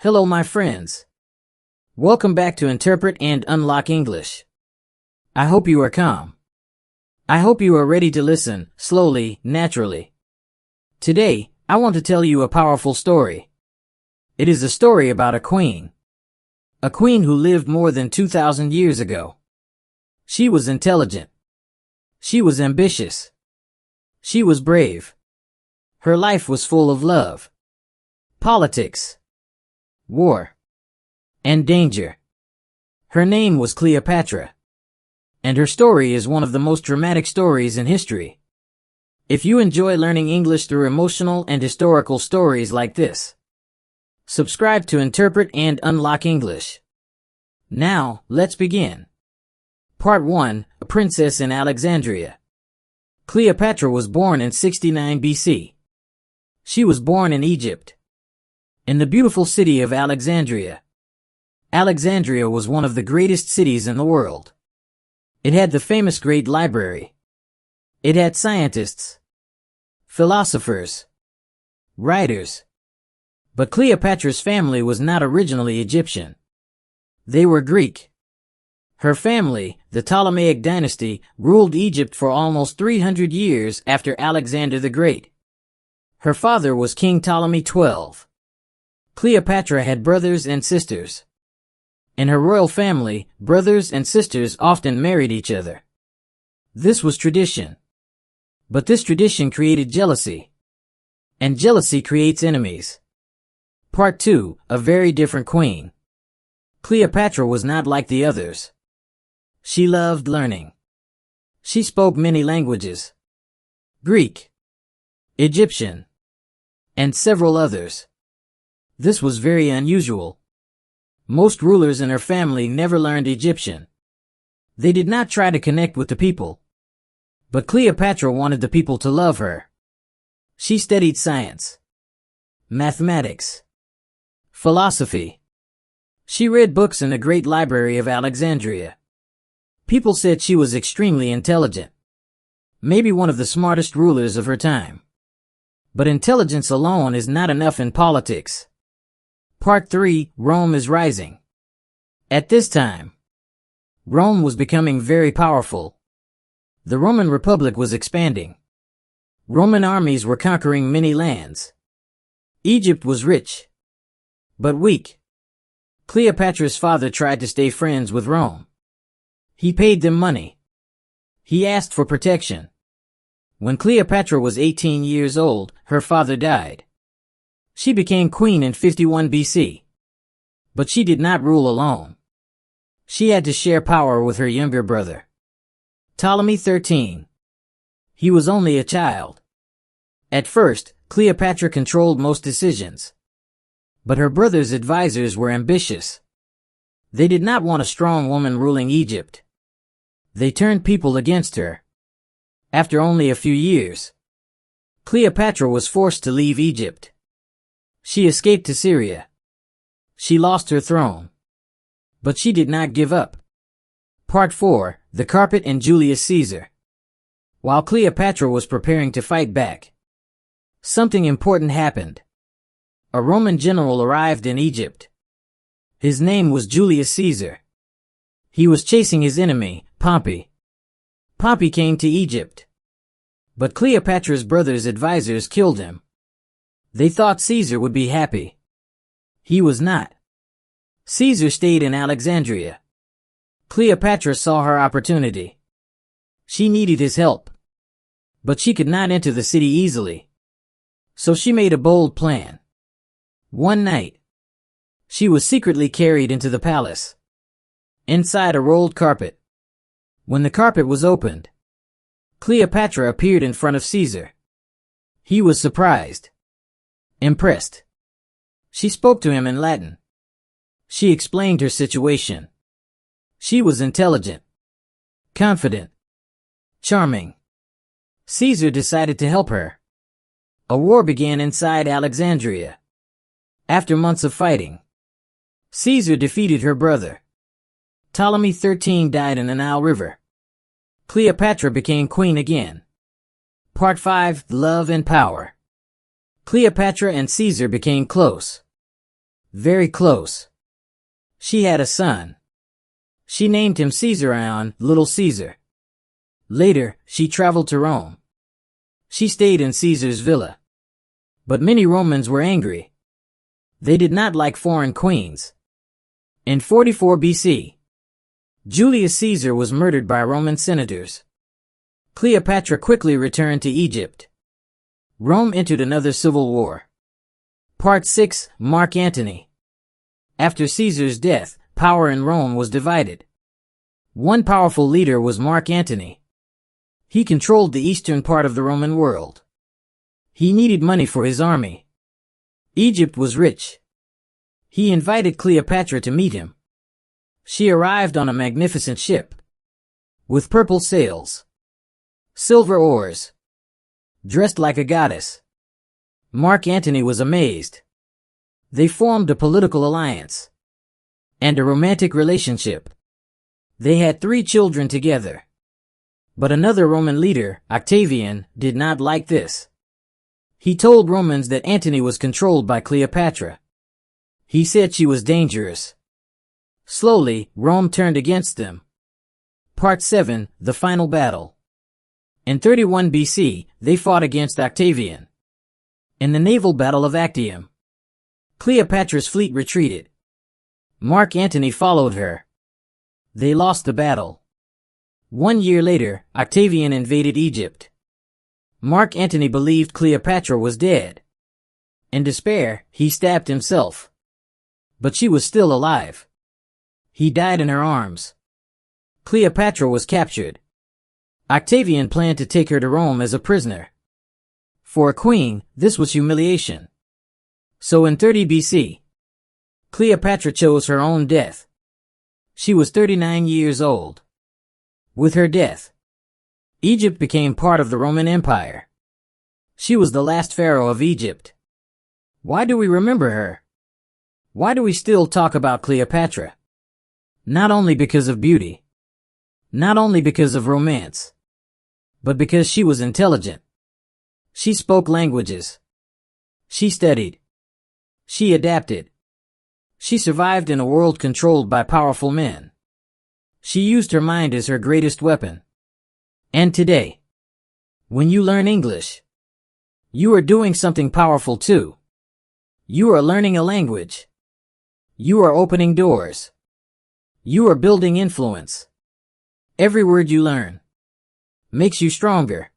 Hello, my friends. Welcome back to Interpret and Unlock English. I hope you are calm. I hope you are ready to listen, slowly, naturally. Today, I want to tell you a powerful story. It is a story about a queen. A queen who lived more than 2,000 years ago. She was intelligent. She was ambitious. She was brave. Her life was full of love, politics, war, and danger. Her name was Cleopatra. And her story is one of the most dramatic stories in history. If you enjoy learning English through emotional and historical stories like this, subscribe to Interpret and Unlock English. Now, let's begin. Part 1, A Princess in Alexandria. Cleopatra was born in 69 BC. She was born in Egypt, in the beautiful city of Alexandria. Alexandria was one of the greatest cities in the world. It had the famous Great Library. It had scientists, philosophers, writers. But Cleopatra's family was not originally Egyptian. They were Greek. Her family, the Ptolemaic dynasty, ruled Egypt for almost 300 years after Alexander the Great. Her father was King Ptolemy XII. Cleopatra had brothers and sisters. In her royal family, brothers and sisters often married each other. This was tradition. But this tradition created jealousy. And jealousy creates enemies. Part 2, A Very Different Queen. Cleopatra was not like the others. She loved learning. She spoke many languages: Greek, Egyptian, and several others. This was very unusual. Most rulers in her family never learned Egyptian. They did not try to connect with the people. But Cleopatra wanted the people to love her. She studied science, mathematics, philosophy. She read books in the Great Library of Alexandria. People said she was extremely intelligent. Maybe one of the smartest rulers of her time. But intelligence alone is not enough in politics. Part 3, Rome is rising. At this time, Rome was becoming very powerful. The Roman Republic was expanding. Roman armies were conquering many lands. Egypt was rich, but weak. Cleopatra's father tried to stay friends with Rome. He paid them money. He asked for protection. When Cleopatra was 18 years old, her father died. She became queen in 51 BC. But she did not rule alone. She had to share power with her younger brother, Ptolemy XIII. He was only a child. At first, Cleopatra controlled most decisions. But her brother's advisors were ambitious. They did not want a strong woman ruling Egypt. They turned people against her. After only a few years, Cleopatra was forced to leave Egypt. She escaped to Syria. She lost her throne. But she did not give up. Part 4, The Carpet and Julius Caesar. While Cleopatra was preparing to fight back, something important happened. A Roman general arrived in Egypt. His name was Julius Caesar. He was chasing his enemy, Pompey. Pompey came to Egypt. But Cleopatra's brother's advisors killed him. They thought Caesar would be happy. He was not. Caesar stayed in Alexandria. Cleopatra saw her opportunity. She needed his help. But she could not enter the city easily. So she made a bold plan. One night, she was secretly carried into the palace, inside a rolled carpet. When the carpet was opened, Cleopatra appeared in front of Caesar. He was surprised, impressed. She spoke to him in Latin. She explained her situation. She was intelligent, confident, charming. Caesar decided to help her. A war began inside Alexandria. After months of fighting, Caesar defeated her brother. Ptolemy XIII died in the Nile River. Cleopatra became queen again. Part 5, Love and Power. Cleopatra and Caesar became close. Very close. She had a son. She named him Caesarion, Little Caesar. Later, she traveled to Rome. She stayed in Caesar's villa. But many Romans were angry. They did not like foreign queens. In 44 BC, Julius Caesar was murdered by Roman senators. Cleopatra quickly returned to Egypt. Rome entered another civil war. Part 6, Mark Antony. After Caesar's death, power in Rome was divided. One powerful leader was Mark Antony. He controlled the eastern part of the Roman world. He needed money for his army. Egypt was rich. He invited Cleopatra to meet him. She arrived on a magnificent ship, with purple sails, silver oars, dressed like a goddess. Mark Antony was amazed. They formed a political alliance and a romantic relationship. They had 3 children together. But another Roman leader, Octavian, did not like this. He told Romans that Antony was controlled by Cleopatra. He said she was dangerous. Slowly, Rome turned against them. Part 7, The Final Battle. In 31 BC, they fought against Octavian. In the naval battle of Actium, Cleopatra's fleet retreated. Mark Antony followed her. They lost the battle. 1 year later, Octavian invaded Egypt. Mark Antony believed Cleopatra was dead. In despair, he stabbed himself. But she was still alive. He died in her arms. Cleopatra was captured. Octavian planned to take her to Rome as a prisoner. For a queen, this was humiliation. So in 30 BC, Cleopatra chose her own death. She was 39 years old. With her death, Egypt became part of the Roman Empire. She was the last pharaoh of Egypt. Why do we remember her? Why do we still talk about Cleopatra? Not only because of beauty, not only because of romance, but because she was intelligent. She spoke languages. She studied. She adapted. She survived in a world controlled by powerful men. She used her mind as her greatest weapon. And today, when you learn English, you are doing something powerful too. You are learning a language. You are opening doors. You are building influence. Every word you learn makes you stronger.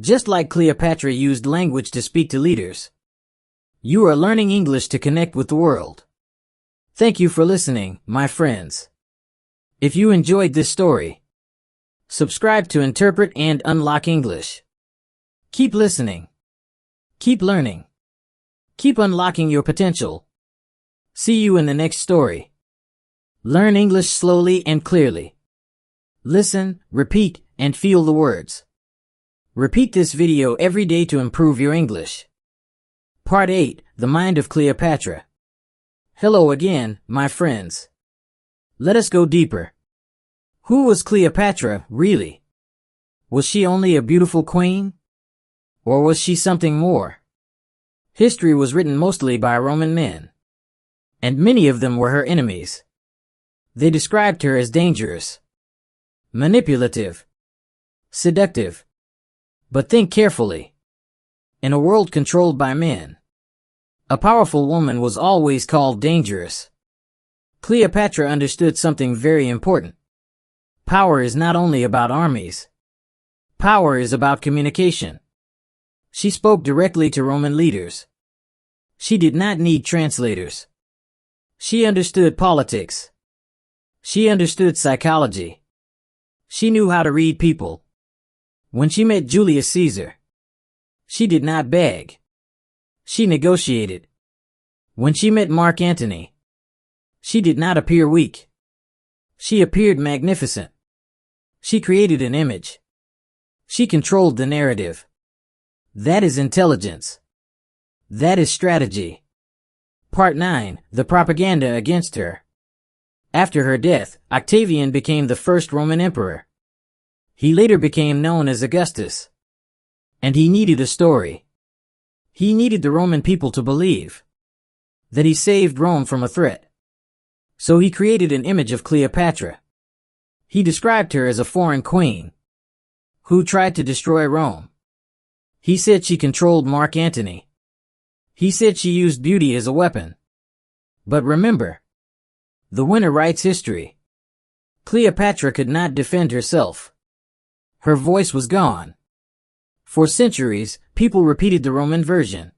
Just like Cleopatra used language to speak to leaders, you are learning English to connect with the world. Thank you for listening, my friends. If you enjoyed this story, subscribe to Interpret and Unlock English. Keep listening. Keep learning. Keep unlocking your potential. See you in the next story. Learn English slowly and clearly. Listen, repeat, and feel the words. Repeat this video every day to improve your English. Part 8, The Mind of Cleopatra. Hello again, my friends. Let us go deeper. Who was Cleopatra, really? Was she only a beautiful queen? Or was she something more? History was written mostly by Roman men, and many of them were her enemies. They described her as dangerous, manipulative, seductive. But think carefully. In a world controlled by men, a powerful woman was always called dangerous. Cleopatra understood something very important. Power is not only about armies. Power is about communication. She spoke directly to Roman leaders. She did not need translators. She understood politics. She understood psychology. She knew how to read people. When she met Julius Caesar, she did not beg. She negotiated. When she met Mark Antony, she did not appear weak. She appeared magnificent. She created an image. She controlled the narrative. That is intelligence. That is strategy. Part 9, The Propaganda Against Her. After her death, Octavian became the first Roman emperor. He later became known as Augustus. And he needed a story. He needed the Roman people to believe. that he saved Rome from a threat. So he created an image of Cleopatra. He described her as a foreign queen who tried to destroy Rome. He said she controlled Mark Antony. He said she used beauty as a weapon. But remember, the winner writes history. Cleopatra could not defend herself. Her voice was gone. For centuries, people repeated the Roman version.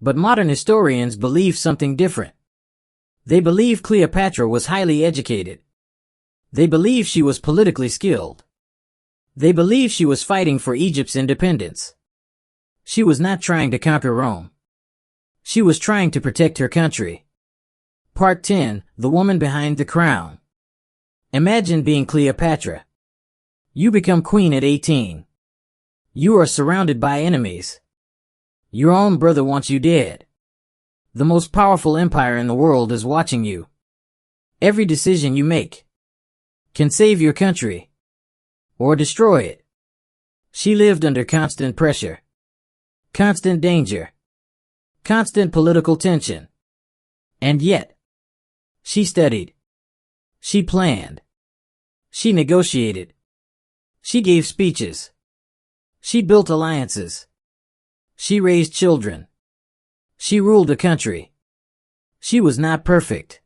But modern historians believe something different. They believe Cleopatra was highly educated. They believe she was politically skilled. They believe she was fighting for Egypt's independence. She was not trying to conquer Rome. She was trying to protect her country. Part 10, The Woman Behind the Crown. Imagine being Cleopatra. You become queen at 18. You are surrounded by enemies. Your own brother wants you dead. The most powerful empire in the world is watching you. Every decision you make can save your country or destroy it. She lived under constant pressure, constant danger, constant political tension. And yet, she studied. She planned. She negotiated. She gave speeches. She built alliances. She raised children. She ruled a country. She was not perfect.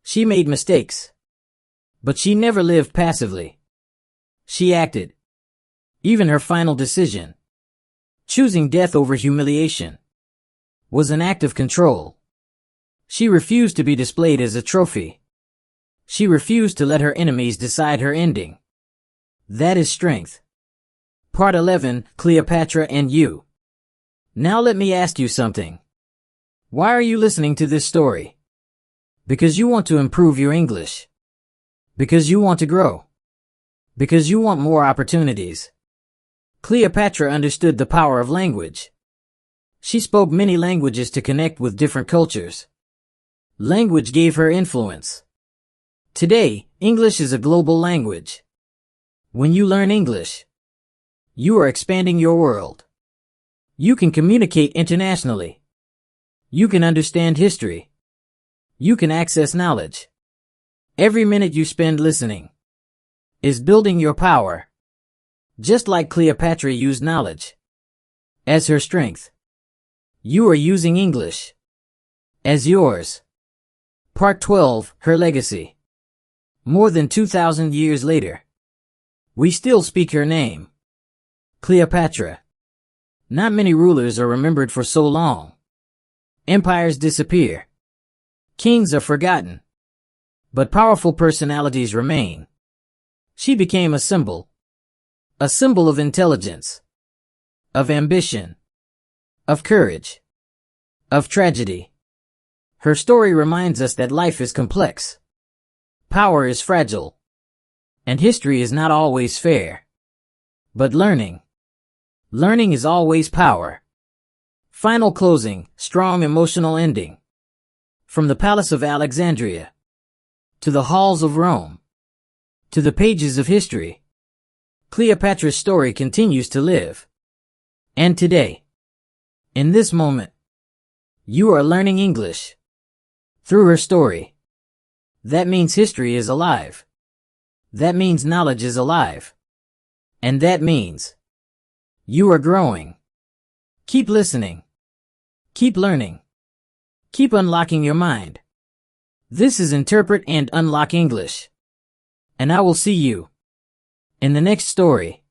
She made mistakes. But she never lived passively. She acted. Even her final decision, choosing death over humiliation, was an act of control. She refused to be displayed as a trophy. She refused to let her enemies decide her ending. That is strength. Part 11, Cleopatra and You. Now let me ask you something. Why are you listening to this story? Because you want to improve your English. Because you want to grow. Because you want more opportunities. Cleopatra understood the power of language. She spoke many languages to connect with different cultures. Language gave her influence. Today, English is a global language. When you learn English, you are expanding your world. You can communicate internationally. You can understand history. You can access knowledge. Every minute you spend listening is building your power. Just like Cleopatra used knowledge as her strength, you are using English as yours. Part 12, Her Legacy. More than 2,000 years later, we still speak her name. Cleopatra. Not many rulers are remembered for so long. Empires disappear. Kings are forgotten. But powerful personalities remain. She became a symbol of intelligence, of ambition, of courage, of tragedy. Her story reminds us that life is complex. Power is fragile. And history is not always fair. But learning is always power. Final closing, strong emotional ending. From the palace of Alexandria, to the halls of Rome, to the pages of history, Cleopatra's story continues to live. And today, in this moment, you are learning English through her story. That means history is alive. That means knowledge is alive. And that means you are growing. Keep listening. Keep learning. Keep unlocking your mind. This is Interpret and Unlock English. And I will see you in the next story.